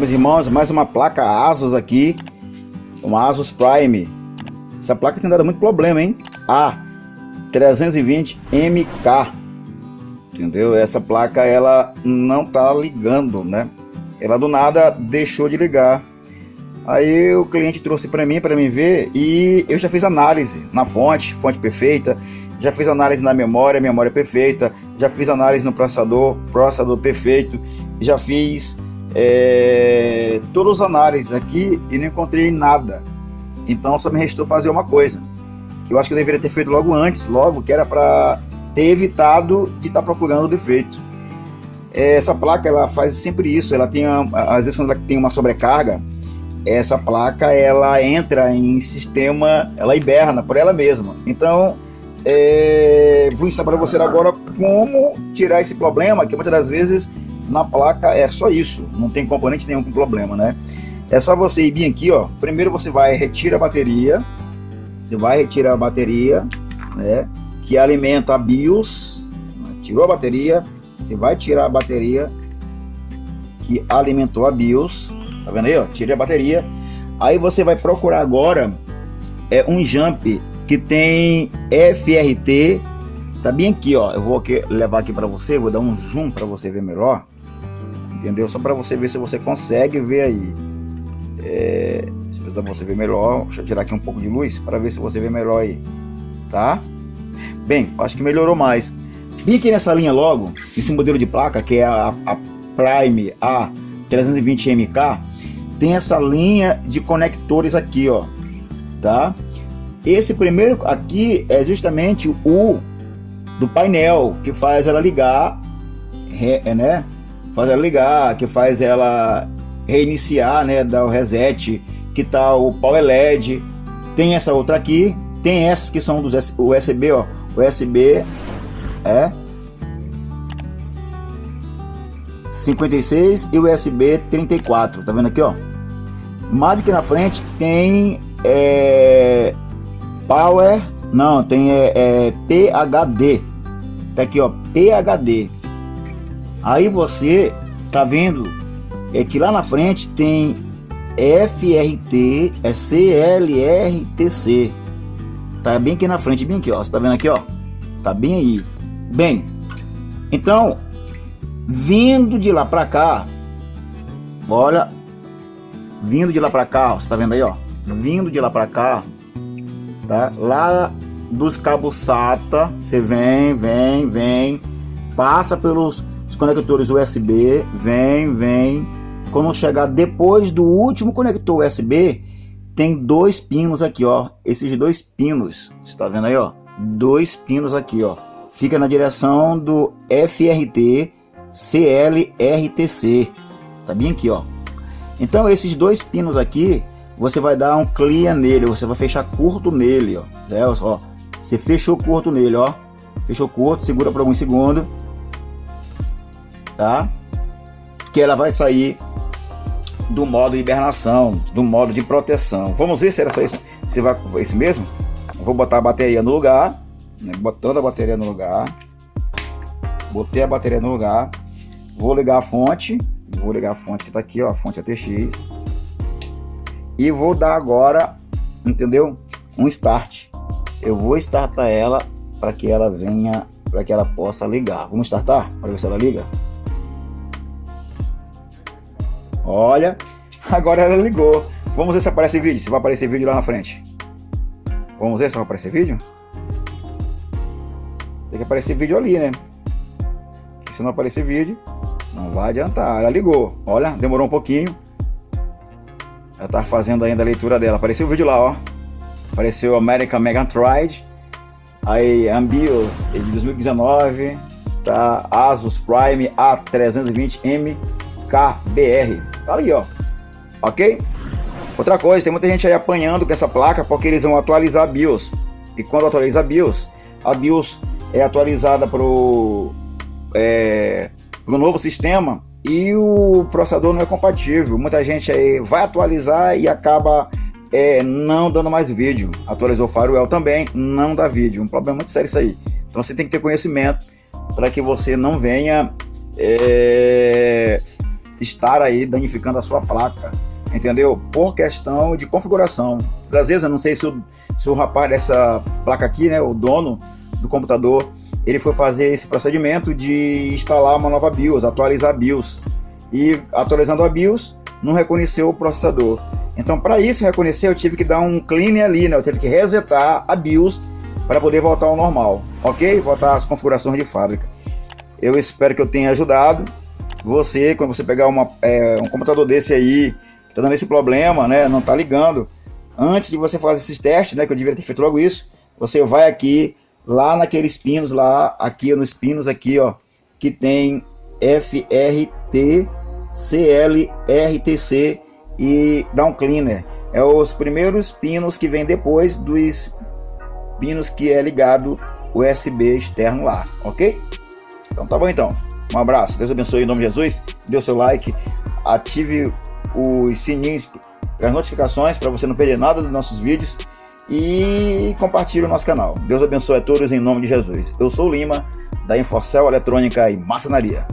meus irmãos, mais uma placa ASUS aqui, uma ASUS Prime. Essa placa tem dado muito problema, hein? A320MK, entendeu? Essa placa ela não tá ligando, né? Ela do nada deixou de ligar. Aí o cliente trouxe para mim ver, e eu já fiz análise na fonte perfeita, já fiz análise na memória perfeita, já fiz análise no processador perfeito, já fiz todas as análises aqui e não encontrei nada. Então só me restou fazer uma coisa, que eu acho que eu deveria ter feito logo antes, que era para ter evitado de estar procurando o defeito. Essa placa ela faz sempre isso, ela tem às vezes quando ela tem uma sobrecarga, essa placa ela entra em sistema, ela hiberna por ela mesma. Então vou ensinar para você agora como tirar esse problema, que muitas das vezes na placa é só isso, não tem componente nenhum com problema, né? É só você ir bem aqui, ó. Primeiro você vai retirar a bateria, né, que alimenta a BIOS. Tirou a bateria, você vai tirar a bateria que alimentou a BIOS. Tá vendo aí, ó? Tirei a bateria. Aí você vai procurar agora um jump que tem FRT. Tá bem aqui, ó. Eu vou levar aqui para você, vou dar um zoom para você ver melhor. Entendeu? Só para você ver se você consegue ver aí. Se você ver melhor, deixa eu tirar aqui um pouco de luz para ver se você vê melhor aí, tá? Bem, acho que melhorou mais. Vim aqui nessa linha logo, esse modelo de placa que é a Prime A320MK, tem essa linha de conectores aqui, ó, tá? Esse primeiro aqui é justamente o do painel que faz ela ligar, né? Faz ela ligar, que faz ela reiniciar, né? Dar o reset, que tá o Power LED. Tem essa outra aqui, tem essas que são dos USB, ó, USB 56 e USB 34, tá vendo aqui, ó? Mas aqui na frente tem Power, não, tem PHD, tá aqui, ó, PHD. Aí você tá vendo que lá na frente tem FRT, CLRTC, tá bem aqui na frente, bem aqui, ó, você tá vendo aqui, ó, tá bem aí. Bem, então vindo de lá pra cá, olha, vindo de lá pra cá, ó, você tá vendo aí, ó, vindo de lá pra cá, tá, lá dos cabos SATA, você vem, passa pelos conectores USB, vem, quando chegar depois do último conector USB, tem dois pinos aqui, ó, esses dois pinos, você tá vendo aí, ó, dois pinos aqui, ó, fica na direção do FRT CLRTC, tá bem aqui, ó. Então esses dois pinos aqui, você vai dar um clear nele, você vai fechar curto nele, ó, ó, você fechou curto nele, ó, fechou curto, segura por alguns segundos, tá? Que ela vai sair do modo hibernação, do modo de proteção. Vamos ver se era isso, se vai isso mesmo. Eu vou botar a bateria no lugar, né? Botando a bateria no lugar, botei a bateria no lugar, vou ligar a fonte, que tá aqui, ó, a fonte ATX, e vou dar agora, entendeu? Um start. Eu vou startar ela para que ela venha, para que ela possa ligar. Vamos startar para ver se ela liga. Olha, agora ela ligou. Vamos ver se aparece vídeo, se vai aparecer vídeo lá na frente. Vamos ver se vai aparecer vídeo. Tem que aparecer vídeo ali, né? Se não aparecer vídeo, não vai adiantar. Ela ligou, olha, demorou um pouquinho. Ela tá fazendo ainda a leitura dela. Apareceu o vídeo lá, ó. Apareceu American Megatride. Aí Ambios de 2019, tá? ASUS Prime A320MKBR. Tá ali, ó. Ok? Outra coisa, tem muita gente aí apanhando com essa placa porque eles vão atualizar a BIOS. E quando atualiza a BIOS é atualizada pro novo sistema e o processador não é compatível. Muita gente aí vai atualizar e acaba não dando mais vídeo. Atualizou o firewall também, não dá vídeo. Um problema muito sério isso aí. Então você tem que ter conhecimento para que você não venha estar aí danificando a sua placa, entendeu? Por questão de configuração. Às vezes, eu não sei se o rapaz dessa placa aqui, né, o dono do computador, ele foi fazer esse procedimento de instalar uma nova BIOS, atualizar a BIOS. E atualizando a BIOS, não reconheceu o processador. Então, para isso reconhecer, eu tive que dar um clean ali, né? Eu tive que resetar a BIOS para poder voltar ao normal, ok? Voltar às configurações de fábrica. Eu espero que eu tenha ajudado você, quando você pegar um computador desse aí, que tá dando esse problema, né? Não tá ligando. Antes de você fazer esses testes, né? Que eu deveria ter feito logo isso, você vai aqui, lá naqueles pinos, lá, aqui nos pinos aqui, ó, que tem FRT, CLRTC e Down Cleaner. É os primeiros pinos que vem depois dos pinos que é ligado USB externo lá, ok? Então tá bom então. Um abraço, Deus abençoe em nome de Jesus. Dê o seu like, ative os sininhos, as notificações para você não perder nada dos nossos vídeos e compartilhe o nosso canal. Deus abençoe a todos em nome de Jesus. Eu sou o Lima, da Inforcel Eletrônica e Marcenaria.